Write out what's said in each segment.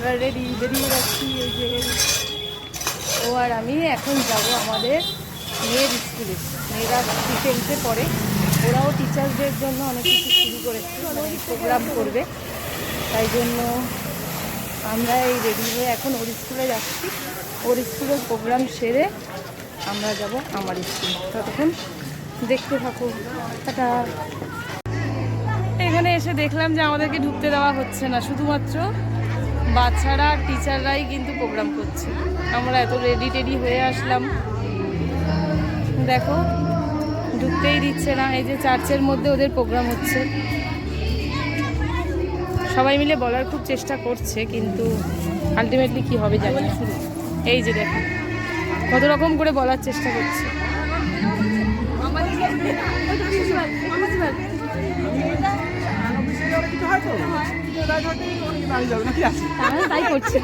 আমরা বেরিয়ে যাচ্ছি। এই যে ও আর আমি এখন যাব আমাদের মেয়ের স্কুলে। মেয়েরা ডিফেন্সে পড়ে, ওরাও টিচার্সদের জন্য অনেক কিছু শুরু করেছে, অনেক প্রোগ্রাম করবে। তাই জন্য আমরা এই রেডি হয়ে এখন ওর স্কুলে যাচ্ছি। ওর স্কুলের প্রোগ্রাম সেরে আমরা যাব আমার স্কুলে। ততক্ষণ দেখতে থাকো। টাটা। এখানে এসে দেখলাম যে আমাদেরকে ঢুকতে দেওয়া হচ্ছে না, শুধুমাত্র বাচ্চারা আর টিচাররাই কিন্তু প্রোগ্রাম করছে। আমরা এত রেডি হয়ে আসলাম, দেখো ঢুকতেই দিচ্ছে না। এই যে চার্চের মধ্যে ওদের প্রোগ্রাম হচ্ছে, সবাই মিলে বলার খুব চেষ্টা করছে, কিন্তু আলটিমেটলি কি হবে জানি না। এই যে দেখো কত রকম করে বলার চেষ্টা করছে। তাই করছে,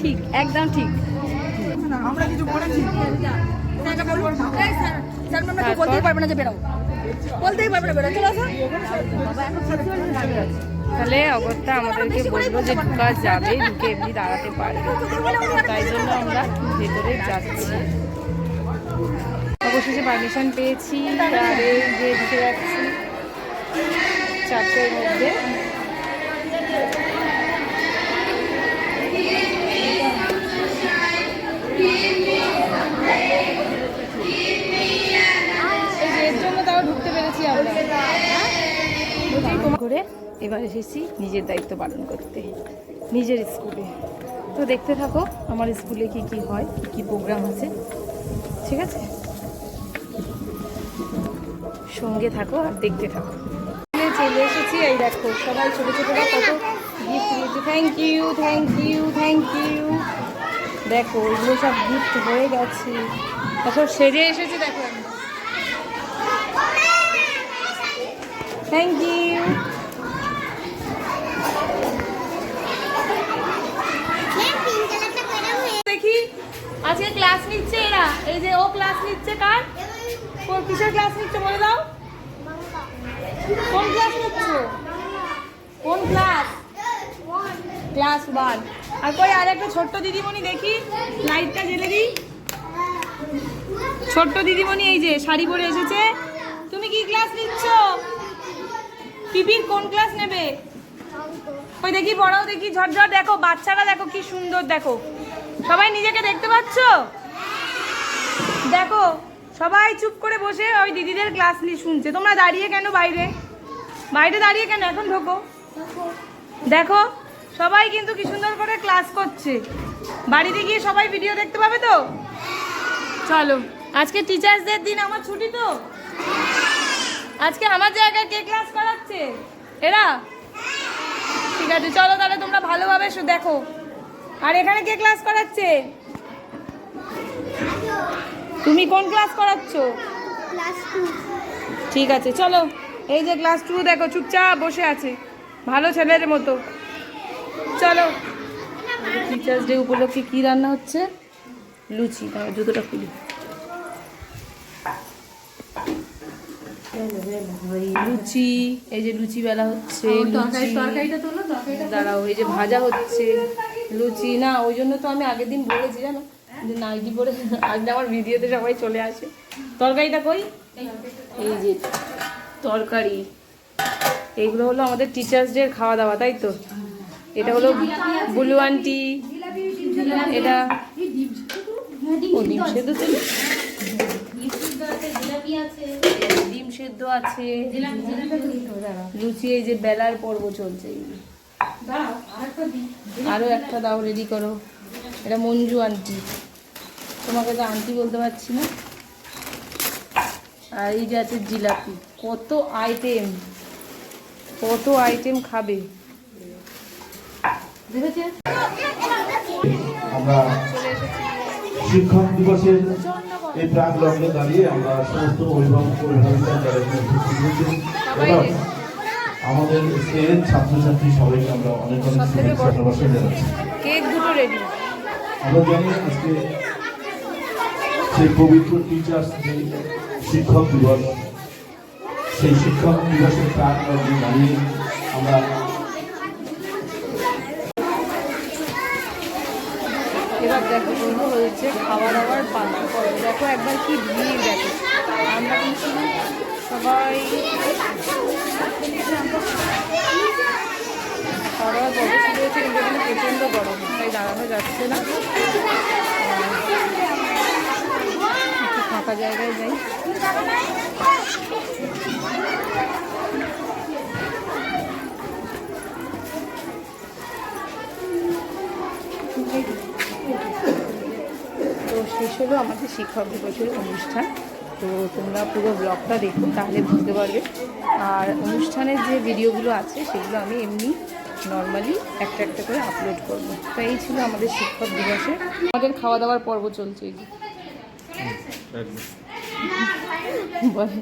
ঠিক একদম ঠিক। বলতেই পারবে না যে বেরো, বলতেই পারবে না বেরো। তাহলে অগত্যা আমাদেরকে বললো যে ঢুকা যাবে, ঢুকে এমনি দাঁড়াতে পারবে, তাই জন্য আমরা ভেতরে যাচ্ছি। অবশেষে পারমিশন পেয়েছি, আর এই যে ঢুকে যাচ্ছি চার্চের মধ্যে। এর জন্য তাও ঢুকতে পেরেছি আমরা করে। এবার এসেছি নিজের দায়িত্ব পালন করতে নিজের স্কুলে। তো দেখতে থাকো আমার স্কুলে কি কি হয়, কি কি প্রোগ্রাম আছে, ঠিক আছে? সঙ্গে থাকো আর দেখতে থাকো। চলে এসেছি, এই দেখো সবাই ছোটো ছোটোরা কত গিফট দিয়েছে। Thank you thank you thank you. দেখো এগুলো সব গিফট হয়ে গেছে, সব সেজে এসেছে। দেখো থ্যাংক ইউ। দেখি আজকে ক্লাস নিচ্ছে এরা। এই যে ও ক্লাস নিচ্ছে, কার কিসের ক্লাস নিচ্ছে বলে দাও। কোন ক্লাস নিচ্ছ? কোন ক্লাস? ক্লাস 1। আর কই আর একটা ছোট্ট দিদিমণি, দেখি লাইটটা জ্বেলে দিই। ছোট্ট দিদিমণি এই যে শাড়ি পরে এসেছে। তুমি কি ক্লাস নিচ্ছ? পিপির কোন ক্লাস নেবে? ওই দেখি পড়াও দেখি ঝটঝট। দেখো বাচ্চারা দেখো কি সুন্দর, দেখো সবাই নিজেকে দেখতে পাচ্ছ? দেখো সবাই চুপ করে বসে ওই দিদিদের ক্লাস শুনছে। তোমরা দাঁড়িয়ে কেন বাইরে? বাইরে দাঁড়িয়ে কেন? এখন ঢোকো। দেখো সবাই কিন্তু কি সুন্দর করে ক্লাস করছে। বাড়িতে গিয়ে সবাই ভিডিও দেখতে পাবে তো। চলো, আজকে টিচার্সদের দিন, আমার ছুটি তো। আজকে আমার জায়গায় কে ক্লাস করাচ্ছে? এরা? ঠিক আছে চলো তাহলে তোমরা ভালোভাবে দেখো। আর এখানে কে ক্লাস করাচ্ছে? তুমি কোন ক্লাস করাচ্ছ? ক্লাস 2। ঠিক আছে চলো। এই যে ক্লাস 2 দেখো চুপচাপ বসে আছে, ভালো ছেলের মতো। চলো। টিচার্স ডে উপলক্ষে কি রান্না হচ্ছে? লুচি। তার জুতোটা খুলি। লুচি, এই যে লুচি বেলা হচ্ছে। দাঁড়াও, এই যে ভাজা হচ্ছে লুচি। না ওই জন্য তো আমি আগের দিন বলেছি জানো, যে নাইটি পরে আজকে আমার ভিডিওতে সবাই চলে আসে। তরকারিটা কই? এই যে তরকারি। এইগুলো হলো আমাদের টিচার্স ডে খাওয়া দাওয়া, তাই তো? এটা হলো বুলু আন্টি, এটা ও ডিম সেদ্ধ, ডিম সেদ্ধ আছে, লুচি। এই যে বেলার পর্ব চলছে। আরো একটা দাও, রেডি করো। এটা মঞ্জু আন্টি, তোমাকে তো আন্টি বলতে পারছি না। আর এই যে আছে জিলাপি। কত আইটেম, কত আইটেম খাবে। আমরা শিক্ষক দিবসের এই প্রাক লগ্নে দাঁড়িয়ে আমরা সমস্ত অভিভাবক অভিভাবিকা যারা এবং আমাদের স্কুলের ছাত্রছাত্রী সবাইকে আমরা অনেক অনেক শুভেচ্ছা ভালোবাসা জানাচ্ছি। কেক দুটো রেডি। আমরা জানি আজকে সেই পবিত্র টিচার্স ডে, শিক্ষক দিবস। সেই শিক্ষক দিবসের প্রাক লগ্নে দাঁড়িয়ে আমরা এবার দেখো বন্ধু হয়েছে খাওয়া দাওয়ার পালা করো, দেখো একবার কি ভিড় দেখো। আমরা কিন্তু সবাই খাওয়া দাওয়ার পর্ব শুরু হয়েছে, কিন্তু এখানে প্রচণ্ড গরম, তাই দাঁড়ানো যাচ্ছে না। একটু ফাঁকা জায়গায় যাই। তো শেষ হলো আমাদের শিক্ষক দিবসের অনুষ্ঠান। তো তোমরা পুরো ব্লগটা দেখো, তাহলে বুঝতে পারবে। আর অনুষ্ঠানের যে ভিডিওগুলো আছে সেগুলো আমি এমনি নর্মালি একটা একটা করে আপলোড করব। তো এই ছিল আমাদের শিক্ষক দিবসে আমাদের খাওয়া দাওয়ার পর্ব চলছে। এই যে বলে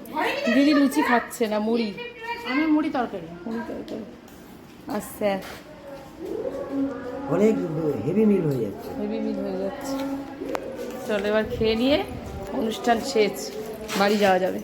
দিদি লুচি খাচ্ছে না, মুড়ি, আমি মুড়ি তরকারি। আচ্ছা, অনেক হেভি মিল হয়ে যাচ্ছে। হেভি মিল হয়ে যাচ্ছে। চলো এবার খেয়ে নিয়ে অনুষ্ঠান শেষ, বাড়ি যাওয়া যাবে।